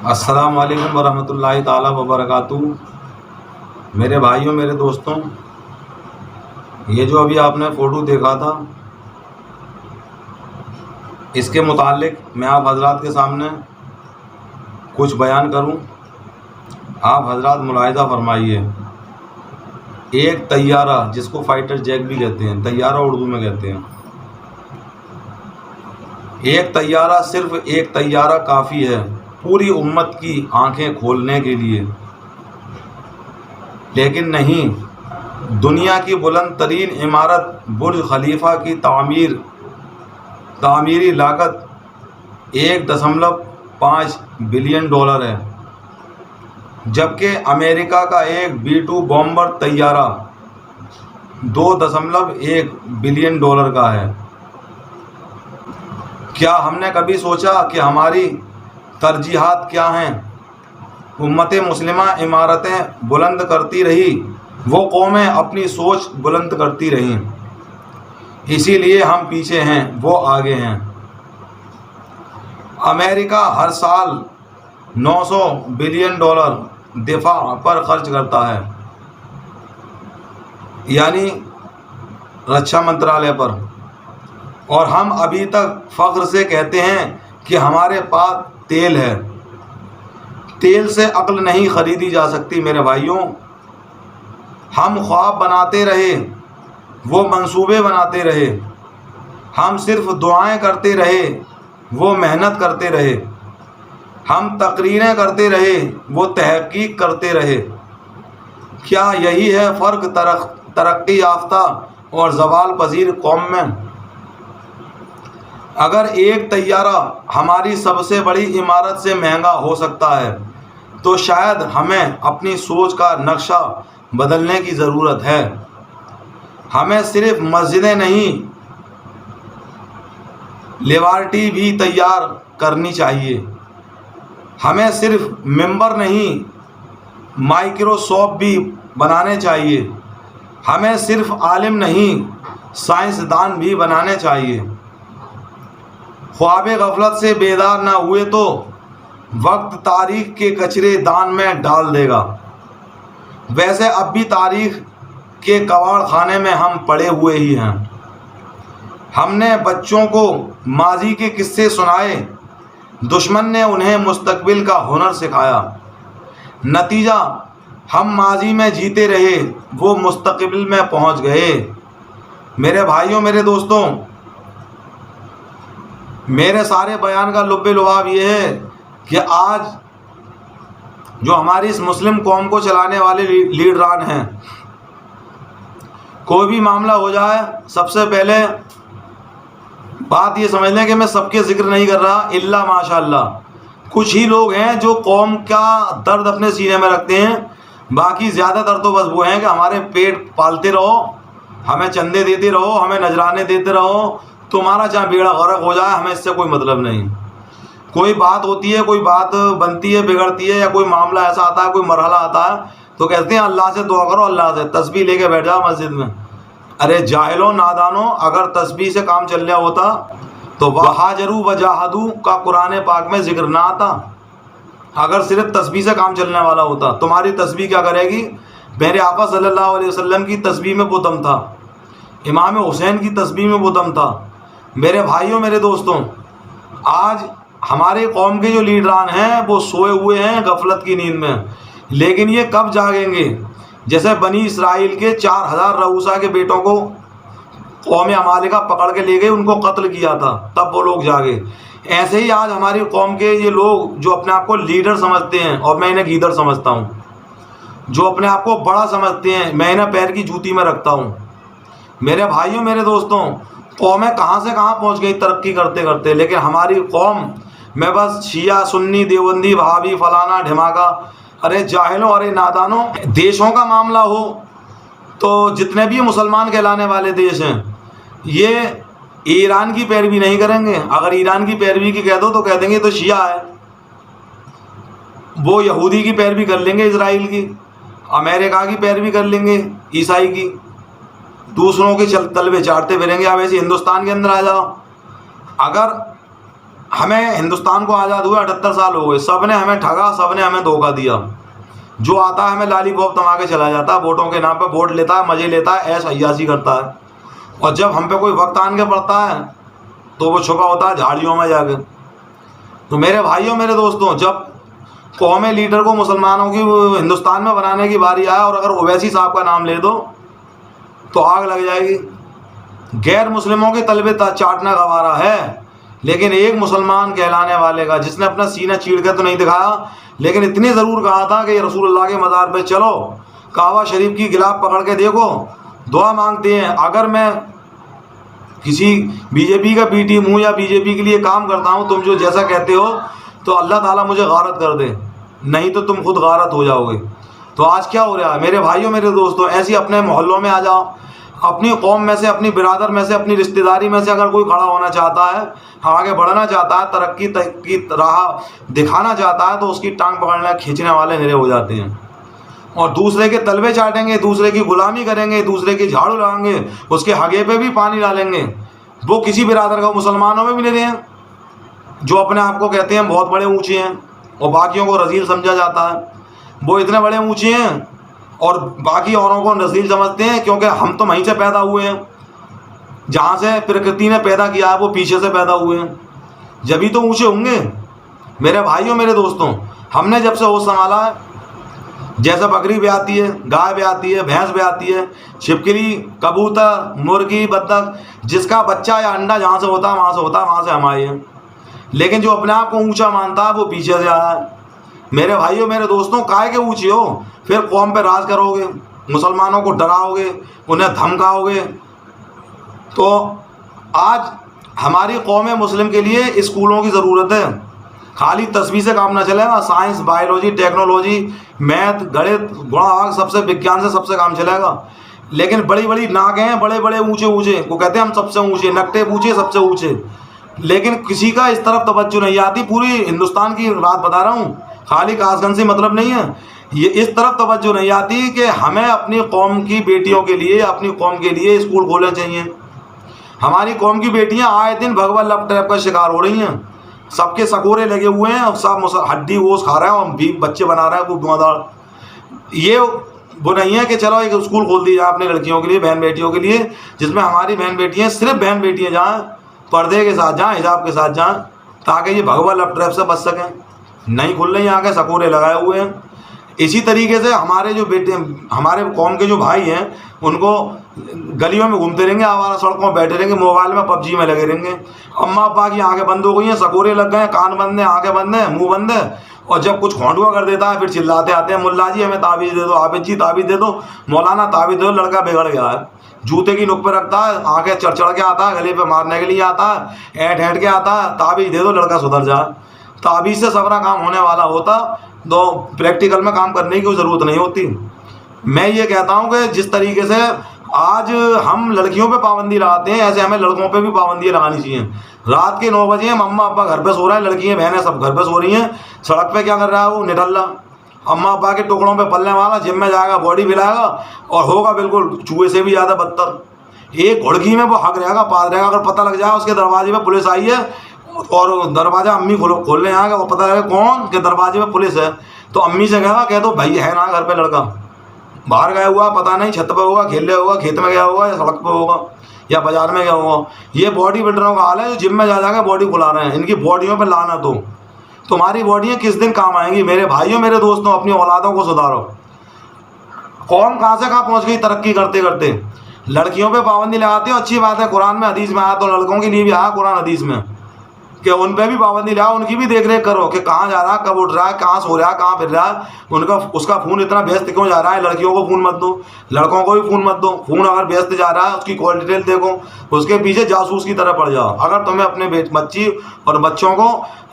السلام علیکم ورحمۃ اللہ تعالیٰ وبرکاتہ۔ میرے بھائیوں، میرے دوستوں، یہ جو ابھی آپ نے فوٹو دیکھا تھا، اس کے متعلق میں آپ حضرات کے سامنے کچھ بیان کروں۔ آپ حضرات ملاحظہ فرمائیے، ایک طیارہ جس کو فائٹر جیٹ بھی کہتے ہیں، طیارہ اردو میں کہتے ہیں، ایک طیارہ، صرف ایک طیارہ کافی ہے پوری امت کی آنکھیں کھولنے کے لیے، لیکن نہیں، دنیا کی بلند ترین عمارت برج خلیفہ کی تعمیری لاگت 1.5 بلین ڈالر ہے، جبکہ امریکہ کا ایک B-2 بامبر طیارہ 2.1 بلین ڈالر کا ہے۔ کیا ہم نے کبھی سوچا کہ ہماری ترجیحات کیا ہیں؟ امت مسلمہ عمارتیں بلند کرتی رہی، وہ قومیں اپنی سوچ بلند کرتی رہیں، اسی لیے ہم پیچھے ہیں، وہ آگے ہیں۔ امریکہ ہر سال 900 بلین ڈالر دفاع پر خرچ کرتا ہے، یعنی رکشا منترالیہ پر، اور ہم ابھی تک فخر سے کہتے ہیں کہ ہمارے پاس تیل ہے۔ تیل سے عقل نہیں خریدی جا سکتی میرے بھائیوں۔ ہم خواب بناتے رہے، وہ منصوبے بناتے رہے، ہم صرف دعائیں کرتے رہے، وہ محنت کرتے رہے، ہم تقریریں کرتے رہے، وہ تحقیق کرتے رہے۔ کیا یہی ہے فرق ترقی یافتہ اور زوال پذیر قوم میں؟ اگر ایک طیارہ ہماری سب سے بڑی عمارت سے مہنگا ہو سکتا ہے، تو شاید ہمیں اپنی سوچ کا نقشہ بدلنے کی ضرورت ہے۔ ہمیں صرف مسجدیں نہیں، لیبارٹری بھی تیار کرنی چاہیے۔ ہمیں صرف ممبر نہیں، مائکروسکوپ بھی بنانے چاہیے۔ ہمیں صرف عالم نہیں، سائنسدان بھی بنانے چاہیے۔ خواب غفلت سے بیدار نہ ہوئے تو وقت تاریخ کے کچرے دان میں ڈال دے گا۔ ویسے اب بھی تاریخ کے کباڑ خانے میں ہم پڑے ہوئے ہی ہیں۔ ہم نے بچوں کو ماضی کے قصے سنائے، دشمن نے انہیں مستقبل کا ہنر سکھایا۔ نتیجہ ہم ماضی میں جیتے رہے، وہ مستقبل میں پہنچ گئے۔ میرے بھائیوں، میرے دوستوں، میرے سارے بیان کا لب لباب یہ ہے کہ آج جو ہماری اس مسلم قوم کو چلانے والے لیڈران ہیں، کوئی بھی معاملہ ہو جائے، سب سے پہلے بات یہ سمجھ لیں کہ میں سب کے ذکر نہیں کر رہا، الا ماشاء اللہ کچھ ہی لوگ ہیں جو قوم کا درد اپنے سینے میں رکھتے ہیں۔ باقی زیادہ تر تو بس وہ ہیں کہ ہمارے پیٹ پالتے رہو، ہمیں چندے دیتے رہو، ہمیں نذرانے دیتے رہو، تمہارا چاہے بیڑا غرق ہو جائے، ہمیں اس سے کوئی مطلب نہیں۔ کوئی بات ہوتی ہے، کوئی بات بنتی ہے، بگڑتی ہے، یا کوئی معاملہ ایسا آتا ہے، کوئی مرحلہ آتا ہے، تو کہتے ہیں اللہ سے دعا کرو، اللہ سے تسبیح لے کے بیٹھ جاؤ مسجد میں۔ ارے جاہلوں، نادانوں، اگر تسبیح سے کام چل رہا ہوتا تو وہاجروا وجاہدوا کا قرآن پاک میں ذکر نہ آتا۔ اگر صرف تسبیح سے کام چلنے والا ہوتا، تمہاری تسبیح کیا کرے گی؟ میرے آقا صلی اللہ علیہ وسلم کی تسبیح میں وہ دم تھا، امام حسین کی تسبیح میں وہ دم تھا۔ میرے بھائیوں، میرے دوستوں، آج ہمارے قوم کے جو لیڈران ہیں وہ سوئے ہوئے ہیں غفلت کی نیند میں، لیکن یہ کب جاگیں گے؟ جیسے بنی اسرائیل کے 4000 رؤوسا کے بیٹوں کو قوم عمالقہ پکڑ کے لے گئے، ان کو قتل کیا تھا، تب وہ لوگ جاگے۔ ایسے ہی آج ہماری قوم کے یہ لوگ جو اپنے آپ کو لیڈر سمجھتے ہیں، اور میں انہیں گیدڑ سمجھتا ہوں، جو اپنے آپ کو بڑا سمجھتے ہیں، میں انہیں پیر کی جوتی میں رکھتا ہوں۔ میرے بھائیوں، میرے دوستوں، قومیں کہاں سے کہاں پہنچ گئی ترقی کرتے کرتے، لیکن ہماری قوم میں بس شیعہ، سنی، دیوبندی، وہابی، فلانا ڈھماکہ۔ ارے جاہلوں، ارے نادانوں، دیشوں کا معاملہ ہو تو جتنے بھی مسلمان کہلانے والے دیش ہیں، یہ ایران کی پیروی نہیں کریں گے۔ اگر ایران کی پیروی کی کہہ دو تو کہہ دیں گے تو شیعہ ہے۔ وہ یہودی کی پیروی کر لیں گے، اسرائیل کی، امریکہ کی پیروی کر لیں گے، عیسائی کی، دوسروں کے تلبے چاٹتے پھریں گے۔ اب ایسے ہندوستان کے اندر آ جاؤ، اگر ہمیں ہندوستان کو آزاد ہوئے 78 سال ہو گئے، سب نے ہمیں ٹھگا، سب نے ہمیں دھوکہ دیا. جو آتا ہے ہمیں لالی پاپ تما کے چلا جاتا ہے، ووٹوں کے نام پہ ووٹ لیتا ہے، مزے لیتا ہے، ایش عیاشی کرتا ہے. اور جب ہم پہ کوئی وقت آن کے پڑتا ہے تو وہ چھپا ہوتا ہے جھاڑیوں میں جا کے. تو میرے بھائیوں، میرے دوستوں، جب قومی لیڈر کو مسلمانوں کی ہندوستان میں بنانے کی باری آئے اور اگر اویسی صاحب کا نام لے دو تو آگ لگ جائے گی. غیر مسلموں کے تلبے چاٹنا گوارا ہے، لیکن ایک مسلمان کہلانے والے کا جس نے اپنا سینہ چیڑ کے تو نہیں دکھایا، لیکن اتنی ضرور کہا تھا کہ یہ رسول اللہ کے مزار پہ چلو، کعبہ شریف کی غلاف پکڑ کے دیکھو، دعا مانگتے ہیں اگر میں کسی بی جے پی کا پی ٹیم ہوں یا بی جے پی کے لیے کام کرتا ہوں، تم جو جیسا کہتے ہو تو اللہ تعالیٰ مجھے غارت کر دے، نہیں تو تم خود غارت ہو جاؤ گے. تو آج کیا ہو رہا ہے میرے بھائیوں، میرے دوستوں؟ ایسی اپنے محلوں میں آ جاؤ، اپنی قوم میں سے، اپنی برادر میں سے، اپنی رشتہ داری میں سے اگر کوئی کھڑا ہونا چاہتا ہے، آگے بڑھنا چاہتا ہے، ترقی کی راہ دکھانا چاہتا ہے، تو اس کی ٹانگ پکڑنے کھینچنے والے میرے ہو جاتے ہیں اور دوسرے کے تلبے چاٹیں گے، دوسرے کی غلامی کریں گے، دوسرے کی جھاڑو لگائیں گے، اس کے ہگے پہ بھی پانی ڈالیں گے. وہ کسی برادر کا مسلمانوں میں بھی نہیں رہے ہیں، جو اپنے آپ کو کہتے ہیں بہت بڑے اونچے ہیں اور باقیوں کو رذیل سمجھا جاتا ہے. وہ اتنے بڑے اونچے ہیں اور باقی اوروں کو رذیل سمجھتے ہیں، کیونکہ ہم تو وہیں سے پیدا ہوئے ہیں، جہاں سے پرکرتی نے پیدا کیا ہے وہ پیچھے سے پیدا ہوئے ہیں، جبھی تو اونچے ہوں گے. میرے بھائیوں، میرے دوستوں، ہم نے جب سے ہوش سنبھالا ہے، جیسے بکری بھی آتی ہے، گائے بھی آتی ہے، بھینس بھی آتی ہے، چھپکلی، کبوتر، مرغی، بطخ، جس کا بچہ یا انڈا جہاں سے ہوتا ہے وہاں سے ہوتا ہے، وہاں سے ہم آئے ہیں. لیکن جو اپنے آپ کو اونچا مانتا ہے وہ پیچھے سے آیا ہے. میرے بھائیوں، میرے دوستوں، کائے کے اونچے ہو؟ پھر قوم پہ راج کرو گے، مسلمانوں کو ڈراؤ گے، انہیں دھمکاؤ گے. تو آج ہماری قوم مسلم کے لیے اسکولوں کی ضرورت ہے. خالی تصویر سے کام نہ چلے گا، سائنس، بایولوجی، ٹیکنالوجی، میتھ، گڑت، گڑا سب سے وگیان سے سب سے کام چلے گا. لیکن بڑی بڑی ناکیں ہیں، بڑے بڑے اونچے اونچے، وہ کہتے ہیں ہم سب سے اونچے، نکٹے اونچے، سب سے اونچے، لیکن کسی کا اس طرف توجہ نہیں آتی. پوری ہندوستان کی بات بتا رہا ہوں، خالی کاس گن سے مطلب نہیں ہے، یہ اس طرف توجہ نہیں آتی کہ ہمیں اپنی قوم کی بیٹیوں کے لیے، اپنی قوم کے لیے اسکول کھولنے چاہیے. ہماری قوم کی بیٹیاں آئے دن بھگوا لپ ٹیپ کا شکار ہو رہی ہیں، سب کے سکورے لگے ہوئے ہیں اور سب ہڈی گوشت کھا رہے ہیں اور بھی بچے بنا رہے ہیں خوب دھواں. یہ وہ نہیں ہے کہ چلو ایک اسکول کھول دی جائے اپنی لڑکیوں کے لیے، بہن بیٹیوں کے لیے، جس میں ہماری بہن بیٹیاں، صرف بہن بیٹیاں جائیں، پردے کے ساتھ جائیں، حجاب کے ساتھ جائیں، تاکہ یہ بھگوا لپ ٹریپ سے بچ سکیں. نہیں کھل رہی، آ کے سکورے لگائے ہوئے ہیں. اسی طریقے سے ہمارے جو بیٹے، ہمارے قوم کے جو بھائی ہیں، ان کو گلیوں میں گھومتے رہیں گے، آوارہ سڑکوں میں بیٹھے رہیں گے، موبائل میں پب جی میں لگے رہیں گے. اماں ابا کی آنکھیں بند ہو گئی ہیں، سکورے لگ گئے ہیں، کان بند ہیں، آنکھیں بند ہیں، منہ بند ہے، اور جب کچھ کھونڈوا کر دیتا ہے پھر چلاتے آتے ہیں، ملا جی ہمیں تعویذ دے دو، عابد جی تعویذ دے دو، مولانا تعویذ دے دو. لڑکا بگڑ گیا ہے، جوتے کی نوک پہ رکھتا ہے، آنکھیں چڑھ چڑھ کے آتا ہے، گلے پہ مارنے کے لیے آتا ہے، اینٹ اینٹ کے آتا ہے، تعویذ دے دو لڑکا سدھر جائے. تعویذ سے سبرا کام ہونے والا ہوتا تو پریکٹیکل میں کام کرنے کی ضرورت نہیں ہوتی. میں یہ کہتا ہوں کہ جس طریقے سے آج ہم لڑکیوں پہ پابندی لگاتے ہیں، ایسے ہمیں لڑکوں پہ بھی پابندیاں لگانی چاہیے. رات کے 9 بجے ہم اماں ابا گھر پہ سو رہے ہیں، لڑکیاں بہنیں سب گھر پہ سو رہی ہیں، سڑک پہ کیا کر رہا ہے وہ نٹھلا اماں ابا کے ٹکڑوں پہ پلنے والا، جم میں جائے گا، باڈی بلائے گا اور ہوگا بالکل چوہے سے بھی زیادہ بدتر. ایک گھڑکی میں وہ حق رہے گا، پاس رہے گا. اگر پتہ لگ جائے اس کے دروازے پہ پولیس آئی ہے اور دروازہ امی کھولنے آئے گا، وہ پتہ لگے کون کہ دروازے پہ پولیس ہے، تو امی سے کہا کہہ دو بھائی ہے نا گھر پہ لڑکا، باہر گیا ہوا پتہ نہیں، چھت پہ ہوگا، کھیل رہے ہوگا، کھیت میں گیا ہوگا، یا سڑک پہ ہوگا، یا بازار میں گیا ہوگا. یہ باڈی بلڈروں کا حال ہے جو جم میں جا کے باڈی کھلا رہے ہیں. ان کی باڈیوں پہ لعنت ہو. تمہاری باڈیاں کس دن کام آئیں گی؟ میرے بھائیوں، میرے دوستوں، اپنی اولادوں کو سدھارو. قوم کہاں سے کہاں پہنچ گئی ترقی کرتے کرتے. لڑکیوں پہ پابندی لگاتے ہو، اچھی بات ہے، قرآن میں حدیث میں آیا تو لڑکوں کے لیے بھی آیا قرآن حدیث میں کہ ان پہ بھی پابندی لگاؤ، ان کی بھی دیکھ ریکھ کرو کہ کہاں جا رہا ہے، کب اٹھ رہا ہے، کہاں سو رہا ہے، کہاں پھر رہا ہے، اس کا فون اتنا ویست کیوں جا رہا ہے. لڑکیوں کو فون مت دو، لڑکوں کو بھی فون مت دو. فون اگر ویست جا رہا ہے اس کی کال ڈیٹیل دیکھو، اس کے پیچھے جاسوس کی طرح پڑ جاؤ. اگر تمہیں اپنے بچی اور بچوں کو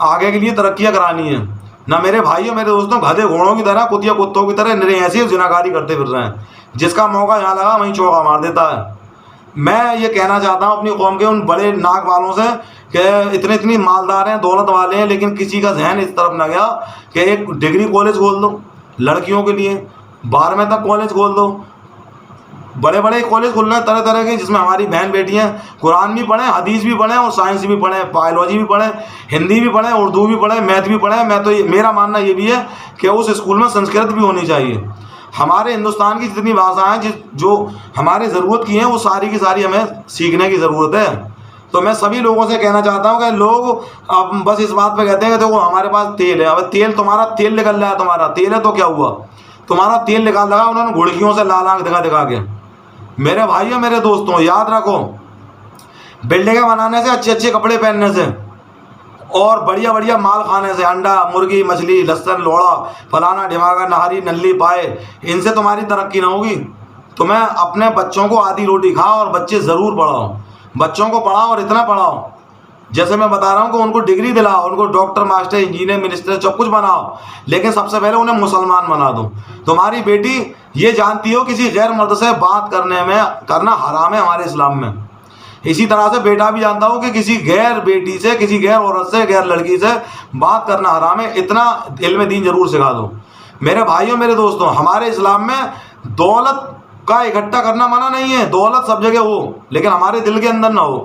آگے کے لیے ترقیاں کرانی ہے. نہ میرے بھائیوں، میرے دوستوں، گدھے گھوڑوں کی طرح، کتیا کتوں کی طرح نرے ایسی زناکاری کرتے پھر رہے ہیں. جس کا موقع یہاں لگا وہیں چوکا مار دیتا ہے. میں یہ کہنا چاہتا ہوں اپنی قوم کے ان بڑے ناک والوں سے کہ اتنی مالدار ہیں، دولت والے ہیں، لیکن کسی کا ذہن اس طرف نہ گیا کہ ایک ڈگری کالج کھول دو لڑکیوں کے لیے، 12ویں تک کالج کھول دو. بڑے بڑے کالج کھل رہے ہیں طرح طرح کے، جس میں ہماری بہن بیٹیاں قرآن بھی پڑھیں، حدیث بھی پڑھیں اور سائنس بھی پڑھیں، بایولوجی بھی پڑھیں، ہندی بھی پڑھیں، اردو بھی پڑھیں، میتھ بھی پڑھیں۔ میں تو میرا ماننا یہ بھی ہے کہ اس اسکول میں سنسکرت بھی ہونی چاہیے۔ ہمارے ہندوستان کی جتنی بھاشائیں ہیں جو ہماری ضرورت کی ہیں وہ ساری کی ساری ہمیں سیکھنے کی ضرورت ہے۔ تو میں سبھی لوگوں سے کہنا چاہتا ہوں کہ لوگ اب بس اس بات پہ کہتے ہیں کہ دیکھو ہمارے پاس تیل ہے۔ اب تیل تمہارا تیل نکل رہا ہے، تمہارا تیل ہے تو کیا ہوا؟ تمہارا تیل نکال لگا انہوں نے گھڑکیوں سے لال آنکھ دکھا دکھا کے۔ میرے بھائیوں میرے دوستوں یاد رکھو، بلڈنگیں بنانے سے، اچھے اچھے کپڑے پہننے سے اور بڑھیا بڑھیا مال کھانے سے، انڈا مرغی مچھلی لہسن لوڑا فلانا ڈھماکا نہاری نلی پائے، ان سے تمہاری ترقی نہ ہوگی۔ تمہیں اپنے بچوں کو آدھی روٹی کھاؤ اور بچے ضرور پڑھاؤ، بچوں کو پڑھاؤ اور اتنا پڑھاؤ جیسے میں بتا رہا ہوں کہ ان کو ڈگری دلاؤ، ان کو ڈاکٹر ماسٹر انجینئر منسٹر سب کچھ بناؤ، لیکن سب سے پہلے انہیں مسلمان بنا دو۔ تمہاری بیٹی یہ جانتی ہو کسی غیر مرد سے بات کرنا حرام ہے ہمارے اسلام میں، اسی طرح سے بیٹا بھی جانتا ہو کہ کسی غیر بیٹی سے، کسی غیر عورت سے، غیر لڑکی سے بات کرنا حرام ہے۔ اتنا علم دین ضرور سکھا دو۔ میرے بھائیوں میرے دوستوں، ہمارے اسلام میں دولت کا اکٹھا کرنا منع نہیں ہے، دولت سب جگہ ہو لیکن ہمارے دل کے اندر نہ ہو۔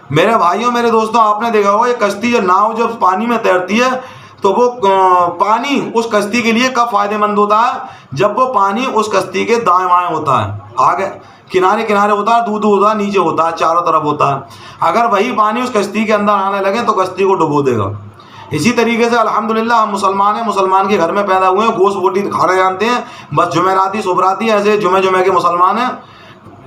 میرے بھائیوں میرے دوستوں، آپ نے دیکھا ہوگا یہ کشتی یا ناؤ جب پانی میں تیرتی ہے تو وہ پانی اس کشتی کے لیے کب فائدہ مند ہوتا ہے؟ جب وہ پانی اس کشتی کے دائیں بائیں ہوتا ہے، آگے کنارے کنارے ہوتا ہے، دور دور ہوتا ہے، نیچے ہوتا ہے، چاروں طرف ہوتا ہے۔ اگر وہی پانی اس کشتی کے اندر آنے لگے تو کشتی کو ڈبو دے گا۔ اسی طریقے سے الحمدللہ ہم مسلمان ہیں، مسلمان کے گھر میں پیدا ہوئے ہیں، گوشت بوٹی کھانا جانتے ہیں، بس جمعراتی صبراتی ایسے جمعے کے مسلمان ہیں،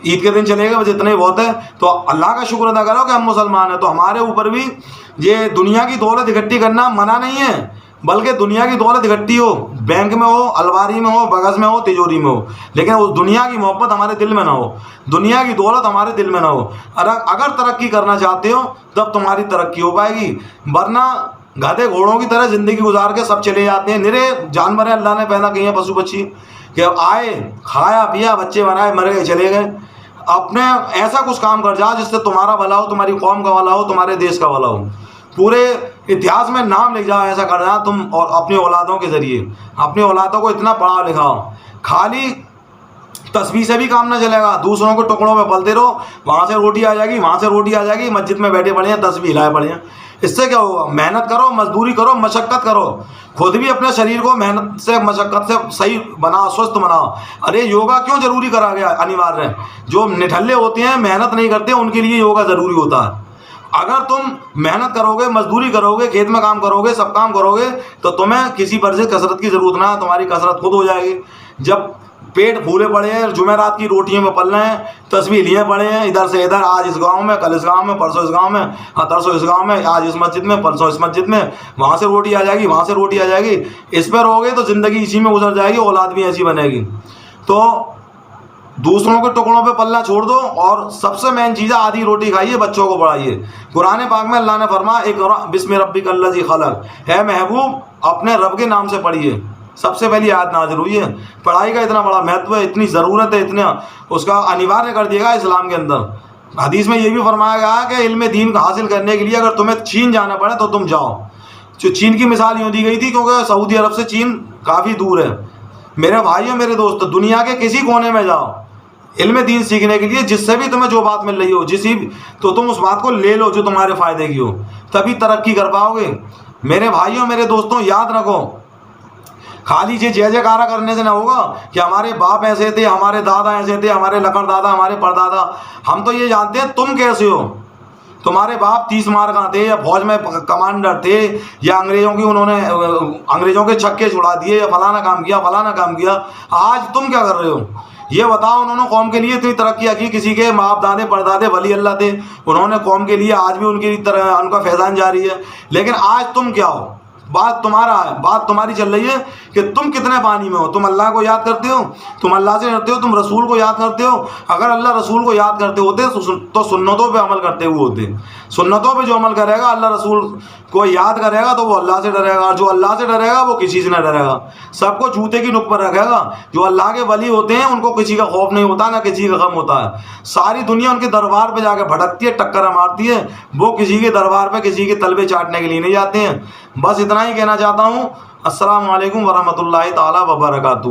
عید کے دن چلے گا بس اتنا ہی بہت ہے۔ تو اللہ کا شکر ادا کرو کہ ہم مسلمان ہیں۔ تو ہمارے اوپر بھی یہ دنیا کی دولت اکٹھی کرنا منع نہیں ہے، بلکہ دنیا کی دولت اکٹھی ہو، بینک میں ہو، الماری میں ہو، بگز میں ہو، تجوری میں ہو، لیکن اس دنیا کی محبت ہمارے دل میں نہ ہو، دنیا کی دولت ہمارے دل میں نہ ہو۔ اگر ترقی کرنا چاہتے ہو تب تمہاری ترقی ہو پائے گی، ورنہ گدھے گھوڑوں کی طرح زندگی گزار کے سب چلے جاتے ہیں۔ نرے جانور ہیں اللہ نے پیدا کیے ہیں، پشو پچھی، کہ آئے کھایا پیا بچے بنائے مر گئے چلے گئے۔ اپنے ایسا کچھ کام کر جا جس سے تمہارا بھلا ہو، تمہاری قوم کا بھلا ہو، تمہارے دیش کا بھلا ہو، پورے اتہاس میں نام لکھ جاؤ۔ ایسا کر جا تم اور اپنی اولادوں کے ذریعے اپنی اولادوں کو اتنا پڑھا لکھاؤ۔ خالی تسبیح سے بھی کام نہ چلے گا، دوسروں کو ٹکڑوں پہ پلتے رہو، وہاں سے روٹی آ جائے گی، وہاں سے روٹی آ جائے گی، مسجد میں بیٹھے پڑے ہیں تسبیح ہلائے پڑے ہیں، اس سے کیا ہوگا؟ محنت کرو، مزدوری کرو، مشقت کرو، خود بھی اپنے شریر کو محنت سے مشقت سے صحیح بناؤ، سوستھ بناؤ۔ ارے یوگا کیوں ضروری کرا گیا؟ انیواریہ ہے۔ جو نٹھلے ہوتے ہیں محنت نہیں کرتے ان کے لیے یوگا ضروری ہوتا ہے۔ اگر تم محنت کرو گے، مزدوری کرو گے، کھیت میں کام کرو گے، سب کام کرو گے تو تمہیں کسی پر سے کثرت کی ضرورت نہ ہے، تمہاری کثرت خود ہو جائے گی۔ جب پیٹ پھولے پڑے ہیں، جمعرات کی روٹیوں میں پل رہے ہیں، تسبیح لیے پڑے ہیں ادھر سے ادھر، آج اس گاؤں میں، کل اس گاؤں میں، پرسوں اس گاؤں میں، ترسوں اس گاؤں میں، آج اس مسجد میں، پرسوں اس مسجد میں، وہاں سے روٹی آ جائے گی، وہاں سے روٹی آ جائے گی، اس پہ رہو گے تو زندگی اسی میں گزر جائے گی، اولاد بھی ایسی بنے گی۔ تو دوسروں کے ٹکڑوں پہ پلنا چھوڑ دو، اور سب سے مین چیز ہے آدھی روٹی کھائیے، بچوں کو پڑھائیے۔ قرآن پاک میں اللہ نے فرمایا اقرأ بسم ربک الذی خلق، اے محبوب اپنے رب کے نام سے پڑھیے۔ سب سے پہلی آیت نازل ہوئی ہے۔ پڑھائی کا اتنا بڑا مہتو ہے، اتنی ضرورت ہے، اتنا اس کا انیواریہ کر دیا گا اسلام کے اندر۔ حدیث میں یہ بھی فرمایا گیا ہے کہ علم دین کا حاصل کرنے کے لیے اگر تمہیں چین جانا پڑے تو تم جاؤ۔ جو چین کی مثال یوں دی گئی تھی کیونکہ سعودی عرب سے چین کافی دور ہے۔ میرے بھائیوں میرے دوست، دنیا کے کسی کونے میں جاؤ علم دین سیکھنے کے لیے، جس سے بھی تمہیں جو بات مل رہی ہو تو تم اس بات کو لے لو جو تمہارے فائدے کی ہو، تبھی ترقی کر پاؤ گے۔ میرے بھائیوں میرے دوستوں یاد رکھو، خالی جے کارا کرنے سے نہ ہوگا کہ ہمارے باپ ایسے تھے، ہمارے دادا ایسے تھے، ہمارے لکڑ دادا، ہمارے پردادا۔ ہم تو یہ جانتے ہیں تم کیسے ہو۔ تمہارے باپ 30 مارکاں تھے، یا فوج میں کمانڈر تھے، یا انگریزوں کے چھکے چھڑا دیے، یا فلانا کام کیا فلانا کام کیا۔ آج تم کیا کر رہے ہو یہ بتاؤ۔ انہوں نے قوم کے لیے اتنی ترقی کی، کسی کے باپ دادے پردادے ولی اللہ تھے، انہوں نے قوم کے لیے، آج بھی ان کا فیضان جاری ہے، لیکن آج تم کیا ہو؟ بات تمہارا ہے، بات تمہاری چل رہی ہے کہ تم کتنے پانی میں ہو۔ تم اللہ کو یاد کرتے ہو، تم اللہ سے ڈرتے ہو، تم رسول کو یاد کرتے ہو۔ اگر اللہ رسول کو یاد کرتے ہوتے تو سنتوں پہ عمل کرتے ہوئے ہوتے۔ سنتوں پہ جو عمل کرے گا، اللہ رسول کو یاد کرے گا تو وہ اللہ سے ڈرے گا، جو اللہ سے ڈرے گا وہ کسی سے نہ ڈرے گا، سب کو جوتے کی نوک پر رکھے گا۔ جو اللہ کے ولی ہوتے ہیں ان کو کسی کا خوف نہیں ہوتا، نہ کسی کا غم ہوتا ہے۔ ساری دنیا ان کے دربار پہ جا کے بھٹکتی ہے، ٹکر مارتی ہے، وہ کسی کے دربار پہ کسی کے تلبے چاٹنے کے لیے نہیں جاتے ہیں۔ بس اتنا ہی کہنا چاہتا ہوں۔ السلام علیکم ورحمۃ اللہ تعالیٰ وبرکاتہ۔